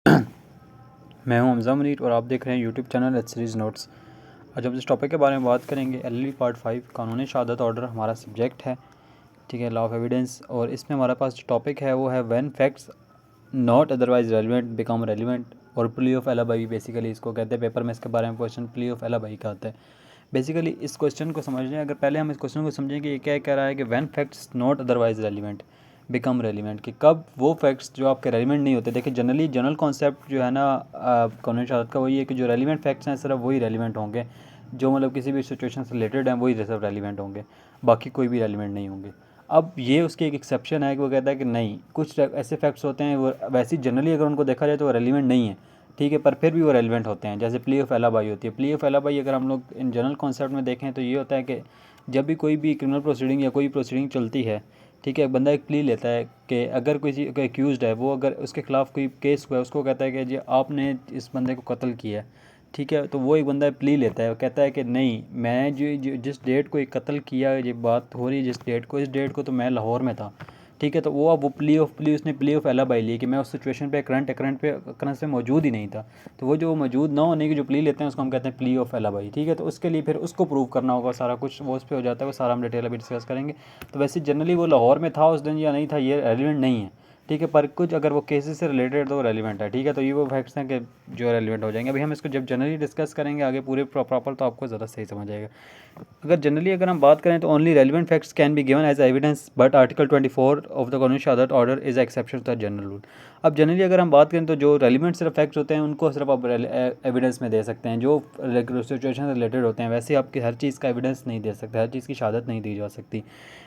मैं हूं हमज़ा मुनीर और आप देख रहे हैं YouTube channel H series notes. आज हम इस टॉपिक के बारे में बात करेंगे। एलएलबी पार्ट 5 कानूनी शहादत ऑर्डर हमारा सब्जेक्ट है, ठीक है, लॉ ऑफ एविडेंस। और इसमें हमारे पास जो टॉपिक है वो है when facts not otherwise relevant become relevant और प्ली ऑफ एलाबाई। बेसिकली इसको कहते हैं, पेपर में इसके बारे में क्वेश्चन प्ली ऑफ एलाबाई का आता है। बेसिकली इस क्वेश्चन को समझने, अगर पहले हम इस क्वेश्चन को समझें कि ये क्या कह रहा है कि when facts not otherwise relevant become relevant, कि कब वो फैक्ट्स जो आपके रेलिवेंट नहीं होते। देखिए जनरल कॉन्सेप्ट जो है ना कानूनी शहादत का वही है कि जो रेलिवेंट फैक्ट्स हैं सिर्फ वही रेलिवेंट होंगे, जो मतलब किसी भी सिचुएशन से रिलेटेड हैं वही सिर्फ रेलिवेंट होंगे, बाकी कोई भी रेलिवेंट नहीं होंगे। अब ये उसकी एक एक्सेप्शन है कि वो कहता है कि नहीं, कुछ ऐसे फैक्ट्स होते हैं वो वैसे जनरली अगर उनको देखा जाए तो वो रेलिवेंट नहीं है, ठीक है, पर फिर भी वो रेलिवेंट होते हैं। जैसे प्ली ऑफ एलाबाई होती है। प्ली ऑफ एलाबाई अगर हम लोग इन जनरल कॉन्सेप्ट में देखें तो ये होता है कि जब भी कोई भी क्रिमिनल प्रोसीडिंग या कोई प्रोसीडिंग चलती है, ठीक है, बंदा एक प्ली लेता है कि अगर किसी एक्यूज़ड है, वो अगर उसके खिलाफ़ कोई केस हुआ है, उसको कहता है कि जी आपने इस बंदे को कत्ल किया है, ठीक है, तो वो एक बंदा प्ली लेता है, वो कहता है कि नहीं, मैं जिस डेट को एक कत्ल किया, ये बात हो रही है जिस डेट को, इस डेट को तो मैं लाहौर में था, ठीक है। तो वो अब वो प्ली उसने प्ली ऑफ एलाबाई ली कि मैं उस सिचुएशन पे करंट पे मौजूद ही नहीं था। तो वो जो मौजूद ना होने की जो प्ली लेते हैं उसको हम कहते हैं प्ली ऑफ एलाबाई, ठीक है। तो उसके लिए फिर उसको प्रूव करना होगा, सारा कुछ वो उस पर हो जाता है, वो सारा हम डिटेल अभी डिस्कस करेंगे। तो वैसे जनरली वो लाहौर में था उस दिन या नहीं था ये रेलिवेंट नहीं है, ठीक है, पर कुछ अगर वो केसेस से रिलेटेड तो रेलिवेंट है, ठीक है। तो ये वो फैक्ट्स हैं कि जो रेलिवेंट हो जाएंगे। अभी हम इसको जब जनरली डिस्कस करेंगे आगे पूरे प्रॉपर, तो आपको ज़्यादा सही समझ आएगा। अगर हम बात करें तो only relevant facts can be given as evidence, but article 24 of the कानूनी शहादत order is exception to the general rule. अब जनरली अगर हम बात करें तो जो रेलिवेंट सिर्फ फैक्ट्स होते हैं उनको सिर्फ आप एविडेंस में दे सकते हैं, जो सिचुएशन से रिलेटेड होते हैं। वैसे आपकी हर चीज़ का एविडेंस नहीं दे सकते, हर चीज़ की शहादत नहीं दी जा सकती।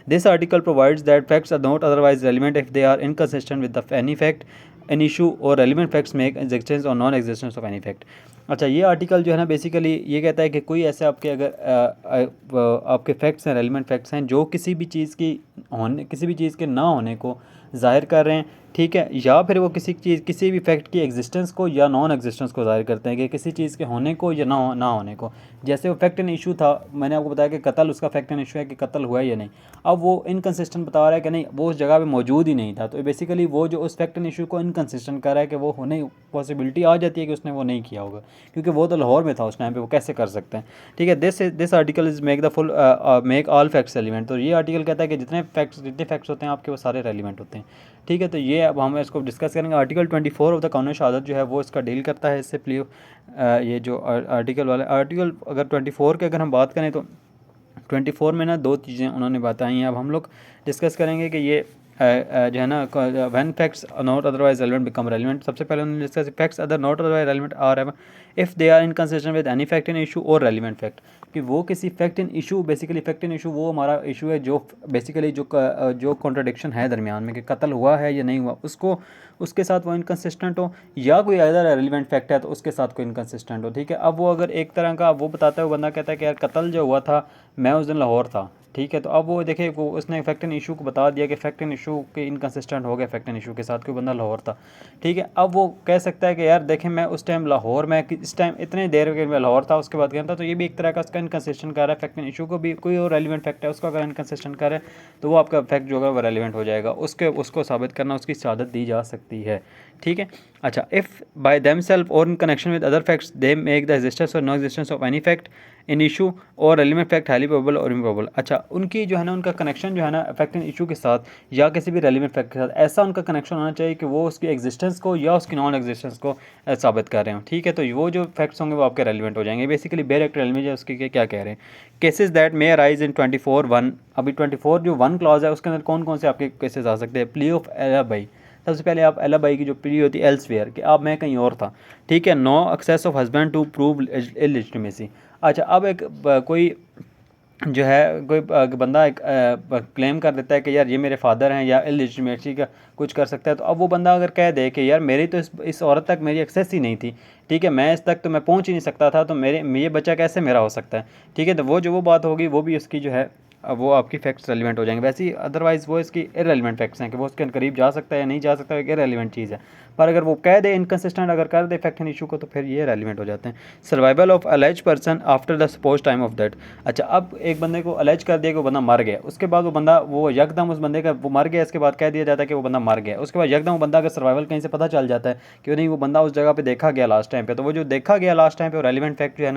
This article provides that facts are not otherwise relevant if they are inconsistent with the any fact an issue और रेलिवेंट फैक्ट्स मेक एग्जिस्टेंस और non existence of any fact. अच्छा, ये आर्टिकल जो है ना बेसिकली ये कहता है कि कोई ऐसे आपके आपके फैक्ट्स हैं, रेलिवेंट फैक्ट्स हैं जो किसी भी चीज़ के ना होने को ज़ाहिर कर रहे हैं, ठीक है, या फिर वो किसी भी फैक्ट की एग्जिस्टेंस को या नॉन एग्जिस्टेंस को ज़ाहिर करते हैं कि किसी चीज़ के होने को या ना होने को। जैसे वो फैक्ट एंड इशू था, मैंने आपको बताया कि कत्ल उसका फैक्ट एंड इशू है कि कत्ल हुआ है या नहीं। अब वो इनकन्सिस्टेंट बता रहा है कि नहीं, वो उस जगह पे मौजूद ही नहीं था। तो बेसिकली वो जो उस फैक्ट एंड इशू को इनकन्सिस्टेंट कर रहा है कि वो होने पॉसिबिलिटी आ जाती है कि उसने वो नहीं किया होगा, क्योंकि वो तो लाहौर में था उस टाइम पे, वो कैसे कर सकते हैं, ठीक है। This article is make all facts relevant. तो ये आर्टिकल कहता है कि जितने फैक्ट्स होते हैं आपके वो सारे रेलिवेंट होते हैं, ठीक है। तो ये अब हम इसको डिस्कस करेंगे। आर्टिकल 24 ऑफ द कानून शहादत जो है वो इसका डील करता है इससे प्ली ये जो आर्टिकल वाला आर्टिकल, अगर 24 की अगर हम बात करें तो 24 में ना दो चीज़ें उन्होंने बताई हैं। अब हम लोग डिस्कस करेंगे कि ये जो है ना when facts not otherwise relevant become relevant. सबसे पहले उन्होंने discuss facts other not otherwise relevant are if they are inconsistent with any fact in issue और रेलिवेंट फैक्ट, कि वो किसी fact in issue, basically fact in issue वो हमारा issue है जो बेसिकली जो कॉन्ट्रडिक्शन है दरमियान में कि कत्ल हुआ है या नहीं हुआ, उसको उसके साथ वो इनकंसिस्टेंट हो, या कोई अदर रेलिवेंट फैक्ट है तो उसके साथ कोई इनकंसिस्टेंट हो, ठीक है। अब वो अगर एक तरह का वो बताता है, वो बंदा कहता है कि यार कत्ल जो हुआ था मैं उस दिन लाहौर था, ठीक है। तो अब वो देखिए वो उसने फैक्ट एंड इशू को बता दिया कि फैक्ट एंड इशू के इनकंसिस्टेंट हो गए फैक्ट एंड इशू के साथ, कोई बंदा लाहौर था, ठीक है। अब वो कह सकता है कि यार देखें मैं उस टाइम लाहौर में, इस टाइम इतने देर के मैं लाहौर था, उसके बाद गया था। तो ये भी एक तरह का उसका इनकंसिस्टेंट कर रहा है फैक्ट एंड इशू को भी। कोई और रेलिवेंट फैक्ट है उसको अगर इनकंसिस्टेंट करे तो वो आपका फैक्ट जो होगा वो रेलिवेंट हो जाएगा, उसको साबित करना, उसकी शहादत दी जा सकती है, ठीक है। अच्छा, if by themselves or in connection with other facts they make the existence or no existence of any fact in issue और relevant fact highly probable or improbable. अच्छा, उनकी जो है ना उनका कनेक्शन जो है ना फैक्ट इन इशू के साथ या किसी भी रेलिवेंट फैक्ट के साथ ऐसा उनका कनेक्शन होना चाहिए कि वो उसकी एग्जिस्टेंस को या उसकी नॉन एग्जिस्टेंस को साबित कर रहे हो, ठीक है। तो वो जो फैक्ट्स होंगे वो आपके रेलिवेंट हो जाएंगे। बेसिकली डायरेक्ट रेलिवेंट है उसके क्या कह रहे हैं, cases that may arise in 24(1). अभी 24 जो 1 क्लॉज है उसके अंदर कौन कौन से आपके केसेस आ सकते हैं। प्ली ऑफ एलाबाई, सबसे पहले आप एलाबाई की जो प्ली होती है एल्सवेयर, कि आप मैं कहीं और था, ठीक है। No access of husband to prove illegitimacy. अच्छा, अब कोई जो है कोई बंदा एक क्लेम कर देता है कि यार ये मेरे फादर हैं या इलिजिटिमेसी का कुछ कर सकता है। तो अब वो बंदा अगर कह दे कि यार मेरी तो इस औरत तक मेरी एक्सेस ही नहीं थी, ठीक है, मैं इस तक तो मैं पहुंच ही नहीं सकता था, तो ये बच्चा कैसे मेरा हो सकता है, ठीक है। तो वो बात होगी वो भी उसकी जो है वो आपकी फैक्ट्स रेलिवेंट हो जाएंगे। वैसे ही अदरवाइज़ वो इसकी इरेलीवेंट फैक्ट्स हैं कि वो उसके करीब जा सकता है या नहीं जा सकता, एक इरेलीवेंट चीज़ है। पर अगर वो कह दे इनकन्सिस्टेंट अगर कर दे फैक्ट एंड इशू को, तो फिर ये रेलिवेंट हो जाते हैं। Survival of allege person after the suppose time of death. अच्छा, अब एक बंदे को अलेज कर दिया कि वो बंदा मर गया, उसके बाद वो बंदा वो यकदम उस बंदे का वो मर गया, इसके बाद कह दिया जाता है कि वो बंदा मर गया, उसके बाद यकदम वो बंदा अगर सर्वाइवल कहीं से पता चल जाता है कि नहीं वो बंदा उस जगह पे देखा गया लास्ट टाइम पे, तो वो जो देखा गया लास्ट टाइम पे वो रेलिवेंट फैक्ट जो है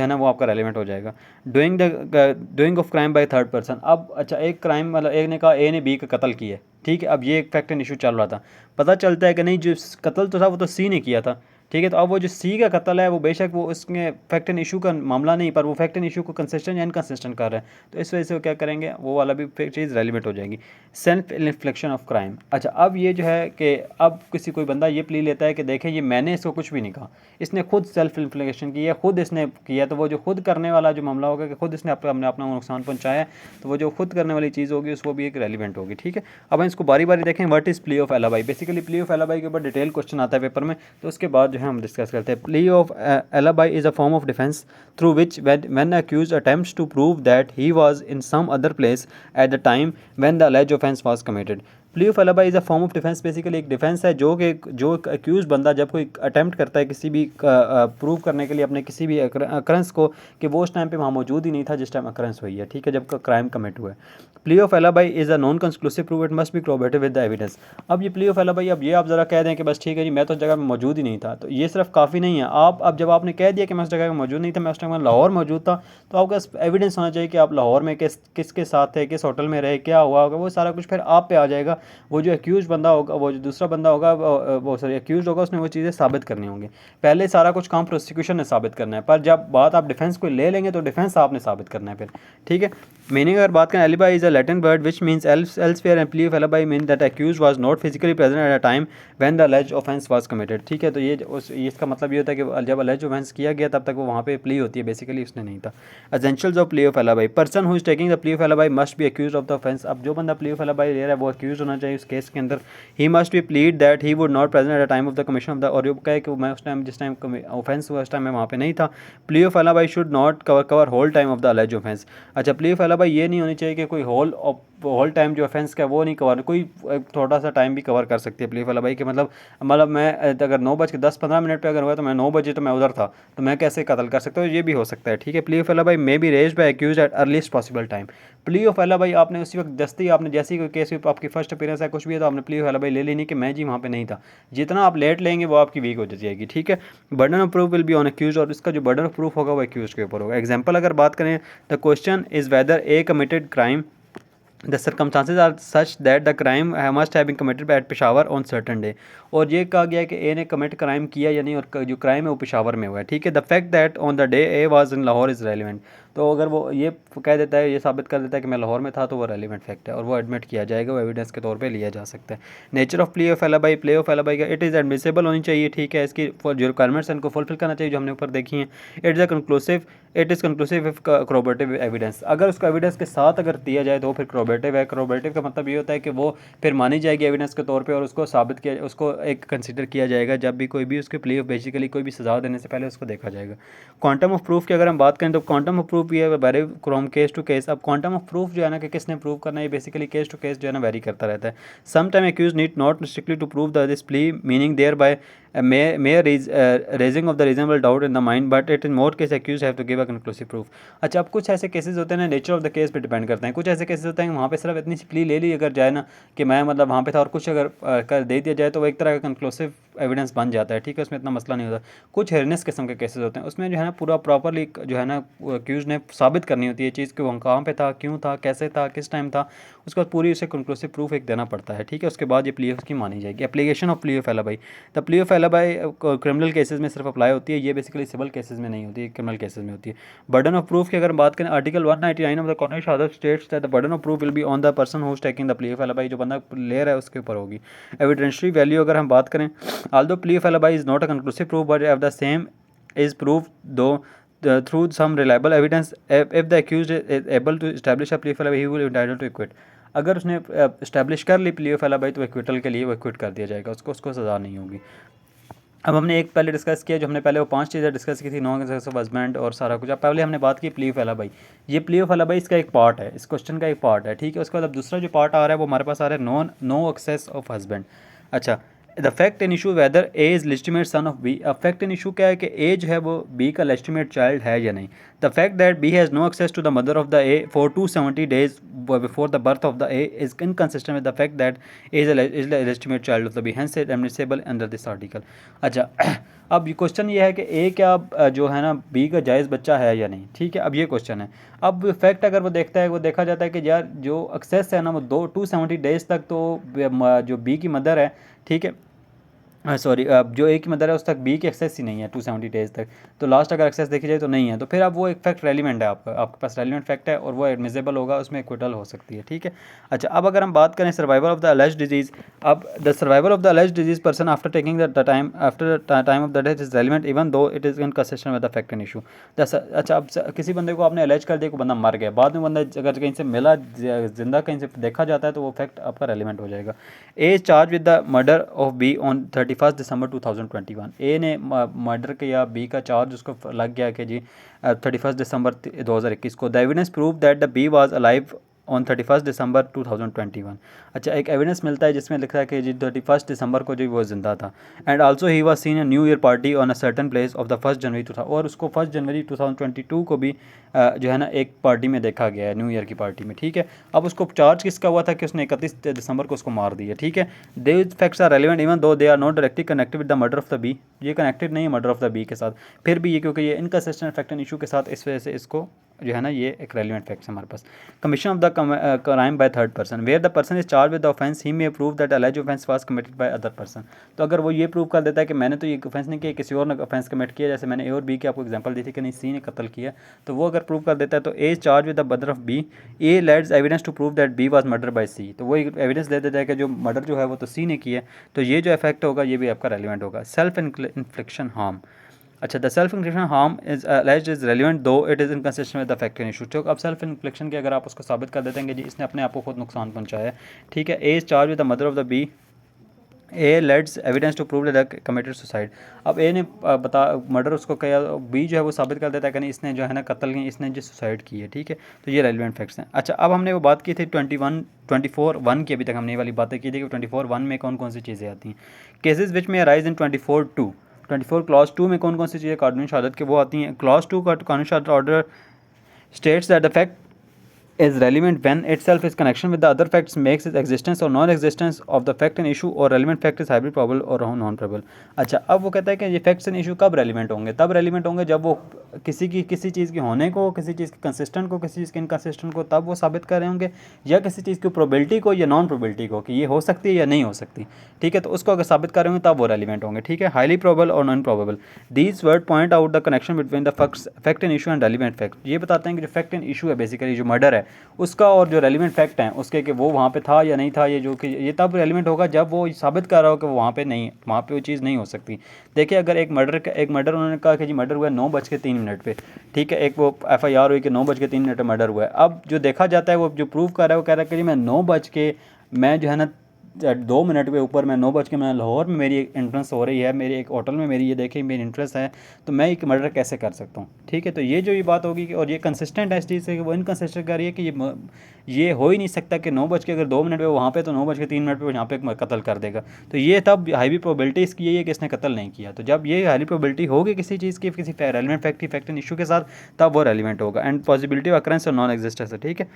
ना वो आपका रेलिवेंट हो जाएगा। Doing of crime by third person. अब अच्छा, एक क्राइम मतलब एक ने कहा ए ने बी का कत्ल किया है, ठीक है। अब ये एक फैक्ट एंड इशू चल रहा था, पता चलता है कि नहीं जो कत्ल तो था वो तो सी ने किया था, ठीक है। तो अब वो जो सी का कत्ल है वो बेशक वो उसमें फैक्ट एंड इशू का मामला नहीं, पर वो फैक्ट एंड इशू को कंसिस्टेंट या इनकंसिस्टेंट कर रहा है, तो इस वजह से वो क्या करेंगे, वो वाला भी चीज़ रेलिवेंट हो जाएगी। Self इन्फ्लिक्शन of crime. अच्छा, अब ये जो है कि अब किसी कोई बंदा ये प्ली लेता है कि देखें ये मैंने इसको कुछ भी नहीं कहा, इसने खुद सेल्फ इन्फ्लिक्शन की है, खुद इसने किया, तो वो जो खुद करने वाला जो मामला होगा कि खुद इसने अपने अपना नुकसान पहुँचाया, तो वो जो खुद करने वाली चीज़ होगी उसको भी एक रेलिवेंट होगी, ठीक है। अब हम इसको बारी बारी देखें। What is plea of alibi. Basically plea of alibi के ऊपर डिटेल क्वेश्चन आता है पेपर में, तो उसके बाद जो है हम डिस्कस करते हैं। Plea of alibi is a form of defense through which when accused attempts to prove that he was in some other place at the time when the alleged offense was committed. Plea of alibi is a form of defence. Basically एक defence है जो accused बंदा जब कोई attempt करता है किसी भी प्रूव करने के लिए अपने किसी भी अकरेंस को कि वो उस टाइम पे वहाँ मौजूद ही नहीं था जिस टाइम अकरेंस हुई है, ठीक है, जब क्राइम कमिट हुआ है। Plea of alibi is a non conclusive proof, it must be corroborated with the evidence. अब ये प्ली ऑफ एलाबाई, अब ये आप ज़रा कह दें कि बस ठीक है जी मैं तो उस जगह में मौजूद ही नहीं था, तो ये सिर्फ काफ़ी नहीं है। आप अब जब आपने कह दिया कि मैं उस जगह में मौजूद नहीं था, मैं उस टाइम में लाहौर मौजूद था, तो आपका एविडेंस होना चाहिए कि आप लाहौर में किसके साथ थे, किस होटल में रहे, क्या हुआ होगा, वो सारा कुछ फिर आप पे आ जाएगा। वो जो एक्यूज बंदा होगा, वो जो दूसरा बंदा होगा, वो सॉरी एक्यूज होगा, उसने वो चीज़ें साबित करनी होंगी। पहले सारा कुछ काम प्रोसिक्यूशन ने साबित करना है, पर जब बात आप डिफेंस को ले लेंगे तो डिफेंस आपने साबित करना है फिर, ठीक है। मीनिंग अगर बात करें, alibi is a Latin word which means elsewhere and plea of alibi mean that accuse was not physically present at a time when the alleged offence was committed, ठीक है। तो ये इसका मतलब ये होता है कि जब अलेज्ड ऑफेंस किया गया तब तक वो वहाँ पे प्ली होती है, बेसिकली उसने नहीं था। Essentials of plea of alibi. Person who is taking the plea of alibi must be accuse of the offence. अब जो बंदा प्ली ऑफ एलिबाई ले रहा है वो एक्यूज होना चाहिए उस केस के अंदर। He must be plead that he would not present at the time of the commission of the, और ये कहे कि मैं उस टाइम जिस टाइम ऑफेंस हुआ उस टाइम मैं वहाँ पे नहीं था। Plea of alibi should not cover whole time of the alleged offence. अच्छा, प्ली ऑफ एलिबाई ये नहीं होनी चाहिए कि कोई होल टाइम जो ऑफेंस का वो नहीं कवर, कोई थोड़ा सा टाइम भी कवर कर सकती है प्ली ऑफ एलिबाई के। मतलब मैं अगर 9:10-15 पे अगर हुआ तो मैं 9 बजे तो मैं उधर था, तो मैं कैसे कत्ल कर सकता हूँ, ये भी हो सकता है, ठीक है। Plea of alibi may be raised by accused at earliest possible time. Plea of alibi आपने उसी वक्त दस्ती, आपने जैसी कोई केस आपकी फर्स्ट अपीयरेंस है कुछ भी है, तो आपने प्ली ऑफ एलिबाई ले लेनी कि मैं जी वहाँ पे नहीं था। जितना आप लेट लेंगे वो आपकी वीक हो जाएगी, ठीक है। Burden of proof will be on accused, और इसका जो बर्डन ऑफ प्रूफ होगा वो एक्यूज के ऊपर होगा। एग्जाम्पल अगर बात करें, the question is whether A committed crime, the circumstances are such that the crime must have been committed at Peshawar on certain day। और ये कहा गया है कि ए ने कमिट क्राइम किया या नहीं, और जो क्राइम है वो पेशावर में हुआ है, ठीक है। The fact that on the day A was in Lahore is relevant. तो अगर वो ये कह देता है, ये साबित कर देता है कि मैं लाहौर में था, तो वो रेलिवेंट फैक्ट है और वो एडमिट किया जाएगा, वो एविडेंस के तौर पे लिया जा सकता है। Nature of plea of alibi. Play of alibi का इट इज़ एडमिसिबल होनी चाहिए, ठीक है। इसकी जो रिक्वायरमेंट्स हैं इनको फुलफिल करना चाहिए जो हमने ऊपर देखी हैं। It is conclusive with corroborative evidence. अगर उसको एविडेंस के साथ अगर दिया जाए तो फिर corroborative है। corroborative का मतलब ये होता है कि वो फिर मानी जाएगी एविडेंस के तौर पे और उसको साबित किया, उसको एक कंसीडर किया जाएगा जब भी कोई भी उसके प्ली ऑफ, बेसिकली कोई भी सजा देने से पहले उसको देखा जाएगा। क्वांटम ऑफ प्रूफ की अगर हम बात करें तो क्वांटम ऑफ प्रूफ ये vary from case to case. अब क्वांटम ऑफ प्रूफ जो है ना कि किसने प्रूव करना है, ये बेसिकली केस टू केस जो है ना वेरी करता रहता है। Some time accused need not strictly to prove the this plea meaning thereby raising of the reasonable doubt in the mind, but it in more case accused have to give a conclusive proof। अच्छा, अब कुछ ऐसे cases होते हैं ना, nature of the case पे depend करते हैं। कुछ ऐसे केसेस होते हैं वहाँ पे सिर्फ इतनी सी प्ली ले ली अगर जाए ना कि मैं मतलब वहाँ पे था, और कुछ अगर कर दे दिया जाए तो वो एक तरह का कंक्लूसिव एविडेंस बन जाता है, ठीक है, उसमें इतना मसला नहीं होता। कुछ हेरनेस किस्म के केसेस होते हैं, उसमें जो है ना पूरा प्रॉपरली जो है ना एक्यूज ने साबित करनी होती है चीज़ कि वो कहाँ पे था, क्यों था, कैसे था, किस टाइम था, उसके बाद पूरी उसे कंक्लूसिव प्रूफ एक देना पड़ता है, ठीक है। उसके बाद ये प्ली उसकी मानी जाएगी। Application of plea of alibi. The plea of alibi criminal cases में सिर्फ अप्लाई होती है, ये बेसिकली सिविल केसेस में नहीं होती है, क्रिमिनल केसेस में होती है। बर्डन ऑफ प्रूफ की अगर बात करें, आर्टिकल 199 ऑफ द कॉन्स्टिट्यूशन शहादत states that the burden of proof will be on the person who is taking the plea of alibi. जो बंदा ले रहा है उसके ऊपर होगी। एविडेंशियरी वैल्यू अगर हम बात करें, although plea of alibi is not a conclusive proof but F the same is proof दो through some reliable evidence, if the accused is able to establish a plea of alibi he will be entitled to acquit। अगर उसने establish कर ली plea of alibi तो acquittal के लिए वो equity कर दिया जाएगा, उसको सज़ा नहीं होगी। अब हमने एक पहले डिस्कस किया, जो हमने पहले वो 5 चीज़ें डिस्कस की थी, नॉन एक्सेस ऑफ हस्बैंड और सारा कुछ। अब पहले हमने बात की प्ली ऑफ एलाबाई। ये प्ली ऑफ एलाबाई इसका एक पार्ट है, इस क्वेश्चन का एक पार्ट है, ठीक है। उसके बाद अब दूसरा जो पार्ट आ रहा है वो हमारे पास आ रहा है नो एक्सेस ऑफ हस्बैंड। अच्छा, the fact in issue whether A is legitimate son of B. अब फैक्ट इन इशू क्या है कि ए जो है वो बी का लेजिटिमेट चाइल्ड है या नहीं। The fact that B has no access to the mother of the A for 270 days before the birth of the A is inconsistent with the fact that A is legitimate child of the B, hence it admissible under this article. अच्छा, अब ये question ये है कि ए क्या जो है ना बी का जायज़ बच्चा है या नहीं, ठीक है। अब ये क्वेश्चन है। अब फैक्ट अगर वो देखता है, वो देखा जाता है कि यार जो एक्सेस है ना वो 270 डेज़ तक तो जो बी की मदर है, ठीक है, सॉरी, जो ए की मदर है उस तक बी की एक्सेस ही नहीं है 270 डेज़ तक। तो लास्ट अगर एक्सेस देखी जाए तो नहीं है, तो फिर अब वो एक फैक्ट रेलिवेंट है, आपके पास रेलिवेंट फैक्ट है और वो एडमिसिबल होगा, उसमें एक्विटल हो सकती है, ठीक है। अच्छा, अब अगर हम बात करें survival of the alleged deceased. अब the survival of the alleged deceased person after taking the time after time of the death is relevant even though it is inconsistent with the fact and issue. अच्छा, अब किसी बंदे को आपने allege कर दिया, को बंदा मर गया, बाद में बंदा अगर कहीं से मिला जिंदा, कहीं से देखा जाता है, तो वो फैक्ट आपका रेलिवेंट हो जाएगा। ए charge with the murder of be on 31 दिसंबर 2021। ए ने मर्डर के या बी का चार्ज उसको लग गया कि जी 31 दिसंबर 2021 को। The evidence prove that the B was alive on 31 दिसंबर 2021। अच्छा, एक एविडेंस मिलता है जिसमें लिखा है कि जी 31 दिसंबर को जो वो जिंदा था। And also he was seen a new year party on a certain place of the 1 जनवरी 2000, और उसको 1 जनवरी 2022 को भी जो है ना एक पार्टी में देखा गया है, न्यू ईयर की पार्टी में, ठीक है। अब उसको चार्ज किसका हुआ था कि उसने 31 दिसंबर को उसको मार दिया, ठीक है। These facts are relevant even though they are not directly connected with the murder of the B. ये कनेक्टेड नहीं है मर्डर ऑफ द बी के साथ, फिर भी ये क्योंकि ये इनकंसिस्टेंट फैक्ट एंड इशू के साथ, इस वजह से इसको जो है ना ये एक रेलिवेंट फैक्ट्स हमारे पास। Commission of the crime by third person where the person is charge with the offence he may prove that allege offence was committed by other person. तो अगर वो ये प्रूव कर देता है कि मैंने तो ये ऑफेंस नहीं किया, किसी और ने ऑफेंस कमिट किया, जैसे मैंने ए और बी की आपको एग्जांपल दी थी कि नहीं सी ने कत्ल किया, तो वो अगर प्रूव कर देता है तो A charge with the murder of B, A leads evidence to prove that B was murder by C, तो वो एविडेंस दे देता है कि जो मर्डर जो है वो तो सी ने किया है, तो ये जो इफेक्ट होगा ये भी आपका रेलिवेंट होगा। Self infliction harm. अच्छा, the self infliction harm is alleged is relevant though it is inconsistent with the fact and issue. तो अब सेल्फ इन्फ्लिक्शन की अगर आप उसको साबित कर देते हैं कि जी इसने अपने आप को खुद नुकसान पहुंचाया है, ठीक है। A is charge with the mother of the B, A leads evidence to prove that committed suicide. अब ए ने बता मर्डर उसको किया, बी जो है वो साबित कर देता है कि नहीं इसने जो है ना कत्ल की, इसने जो सुसाइड की है, ठीक है। तो ये रेलिवेंट फैक्ट्स हैं। अच्छा, अब हमने वो बात की थी 24(1) की, अभी तक हमने ये वाली बातें की थी कि 24(1) में कौन कौन सी चीज़ें आती हैं। केसेस विच में अराइज इन 24(2), 24 क्लॉज 2 में कौन कौन सी चीज़ें कानूनी शहादत के वो आती हैं। क्लॉज 2 का कानूनी शहादत order states that the fact is relevant when itself is connection with the other facts makes its existence or non-existence of the fact and issue or relevant fact is highly probable or non-probable। अच्छा, अब वो कहता है कि ये facts and issue कब relevant होंगे, तब रेलिवेंट होंगे जब वो किसी चीज़ की होने को, किसी चीज़ के कंसिस्टेंट को, किसी चीज़ के इनकंसिस्टेंट को, तब वो साबित कर रहे होंगे, या किसी चीज़ की प्रोबेबिलिटी को या नॉन प्रोबेबिलिटी को कि ये हो सकती है या नहीं हो सकती, ठीक है। तो उसको अगर साबित कर रहे होंगे तब वो रेलिवेंट होंगे, ठीक है। हाईली प्रोबेबल और non probable, these word point out the connection between the fact and issue and relevant fact. ये बताते हैं कि जो फैक्ट एंड इशू है बेसिकली जो मर्डर है उसका, और जो रेलिवेंट फैक्ट हैं उसके कि वो वहाँ पे था या नहीं था, ये जो कि ये तब रेलिवेंट होगा जब वो साबित कर रहा हो कि वो वहाँ पे वो चीज़ नहीं हो सकती। देखिए, अगर एक मर्डर उन्होंने कहा कि जी मर्डर हुआ है 9:03 पे, ठीक है, एक वो FIR हुई कि 9:03 पे मर्डर हुआ है। अब जो देखा जाता है वो जो प्रूव कर रहा है वो कह रहा है कि जी मैं जो है ना 2 मिनट के ऊपर मैं 9 बज के मैं लाहौर में मेरी एक एंट्रेंस हो रही है, मेरी एक होटल में मेरी ये देखिए मेरी इंटरेस्ट है, तो मैं एक मर्डर कैसे कर सकता हूँ, ठीक है। तो ये जो ये बात होगी कि, और ये कंसिस्टेंट है इस चीज़ से कि वो इनकंसिस्टेंट कर रही है कि ये हो ही नहीं सकता कि 9 बज के अगर 2 मिनट पे वहाँ पे तो 9:03 पे यहाँ पे कत्ल कर देगा। तो ये तब हाईली प्रोबेबिलिटी इसकी यही है कि इसने कत्ल नहीं किया। तो जब ये हाईली प्रोबेबिलिटी होगी किसी चीज़ की, किसी रेलिवेंट फैक्ट एंड इशू के साथ, तब वो रेलिवेंट होगा। एंड पॉसिबिलिटी ऑफ अकरेंस और नॉन एग्जिस्टेंस है, ठीक है।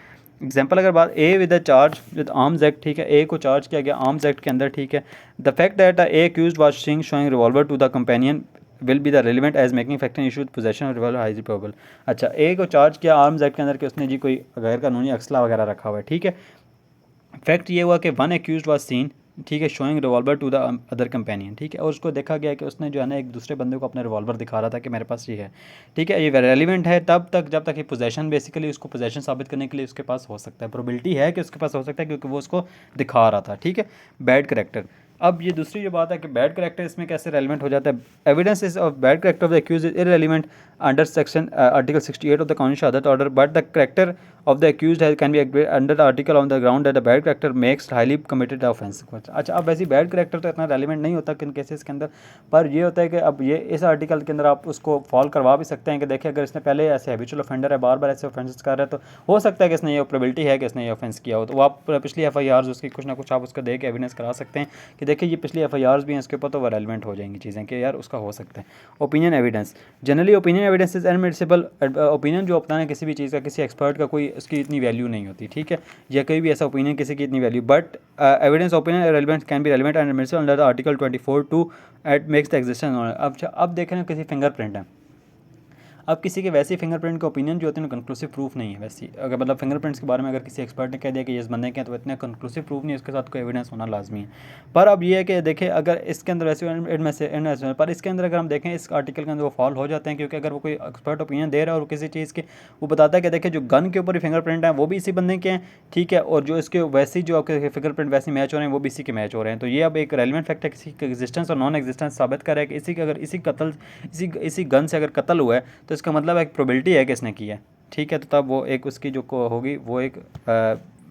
एग्जाम्पल अगर बात ए with the charge with arms act, ठीक है, ए को चार्ज किया गया आर्म्स एक्ट के अंदर, ठीक है। The fact that A accused was seeing showing revolver to the companion will be the relevant as making fact and issue possession of revolver highly probable. अच्छा, ए को चार्ज किया arms act के अंदर कि उसने जी कोई गैर कानूनी असला वगैरह रखा हुआ है, ठीक है। फैक्ट ये हुआ कि वन एक्यूज्ड वाज सीन, ठीक है, showing revolver to the other companion, ठीक है, और उसको देखा गया कि उसने जो है ना एक दूसरे बंदे को अपना रिवॉल्वर दिखा रहा था कि मेरे पास ये है, ठीक है। ये रेलिवेंट है तब तक जब तक ये पोजेशन, बेसिकली उसको पोजेशन साबित करने के लिए उसके पास हो सकता है, प्रोबेबिलिटी है कि उसके पास हो सकता है क्योंकि वो उसको दिखा रहा था, ठीक है। बैड करेक्टर, अब ये दूसरी जो बात है कि बैड करेक्टर इसमें कैसे रेलिवेंट हो जाता है। Evidence is of bad character of the accused is irrelevant under section article 68 of the कानूनी शहादत order, but the character of the accused can be under the article on the ground that the bad character makes highly committed offence. अच्छा, अब वैसे bad character तो इतना relevant नहीं होता किन केसेस के अंदर, पर ये होता है कि अब ये इस आर्टिकल के अंदर आप उसको फॉल करवा भी सकते हैं कि देखिए अगर इसने पहले ऐसे हैबिचुअल ऑफेंडर है, बार बार ऐसे ऑफेंसेस कर रहा है, तो हो सकता है कि इसने ये प्रोबेबिलिटी है कि इसने ये ऑफेंस किया हो, तो वो आप पिछली एफआईआर उसकी कुछ ना कुछ आप उसका दे के एविडेंस करा सकते हैं कि देखिए ये पिछली एफआईआर्स भी हैं इसके ऊपर, तो वो रेलिवेंट हो जाएंगी चीज़ें कि यार उसका हो सकता है। Opinion evidence, generally opinion evidence is admissible. Opinion जो अपना है किसी भी चीज़ का, किसी एक्सपर्ट का, कोई उसकी इतनी वैल्यू नहीं होती, ठीक है, या कोई भी ऐसा ओपिनियन किसी की इतनी value, but evidence opinion relevant can be relevant and admissible under the article 24(2) at makes the existence. अब देखें किसी फिंगरप्रिंट है, अब किसी के वैसे फिंगरप्रिंट के ओपिनियन जो होते हैं कंक्लूसिव प्रूफ नहीं है वैसी, अगर मतलब फिंगरप्रिंट्स के बारे में अगर किसी एक्सपर्ट ने कह दिया कि ये इस बंदे के हैं, तो इतना कंक्लूसिव प्रूफ नहीं है, उसके साथ कोई एविडेंस होना लाजमी है। पर अब ये है कि देखें अगर इसके अंदर वैसे पर इसके अंदर अगर हम देखें इस आर्टिकल के अंदर वो फॉल हो जाते हैं, क्योंकि अगर वो कोई एक्सपर्ट ओपिनियन दे रहा है और किसी चीज़ के वो बताता है कि देखिए जो गन के ऊपर फिंगरप्रिंट है वो भी इसी बंदे के हैं, ठीक है, और जो इसके वैसी जो आपके फिंगरप्रिंट वैसे मैच हो रहे हैं वो भी इसी के मैच हो रहे हैं, तो ये अब एक रेलिवेंट फैक्ट है किसी के एग्जिस्टेंस और नॉन एग्जिस्टेंस साबित कर रहा है कि इसी के अगर इसी गन से अगर कत्ल हुआ है, तो इसका मतलब एक प्रोबेबिलिटी है कि इसने किया है, ठीक है, तो तब वो एक उसकी जो होगी वो एक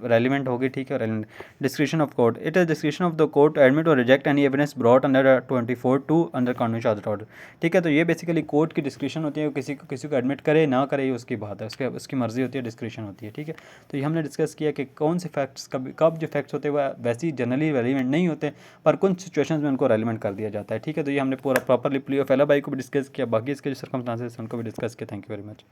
रेलिवेंट होगी, ठीक है। Relevant description of court, it is description of the court to admit or reject any evidence brought under 24(2) under Qanuni शहादत ऑर्डर, ठीक है, तो ये बेसिकली कोर्ट की डिस्क्रिप्शन होती है, किसी को एडमिट करे ना करे ये उसकी बात है, उसकी मर्जी होती है, डिस्क्रिप्शन होती है, ठीक है। तो ये हमने डिस्कस किया कि कौन से फैक्ट्स कब जो फैक्ट्स होते हैं वह वैसे ही जनरली रेलिवेंट नहीं होते, पर कुछ सिचुएशंस में उनको रेलिवेंट कर दिया जाता है, ठीक है। तो ये हमने पूरा प्रॉपरली प्ली ऑफ एलाबाई को भी डिस्कस किया, बाकी इसके जो सर्कमस्टांसेस उनको भी डिस्कस किया। Thank you very much.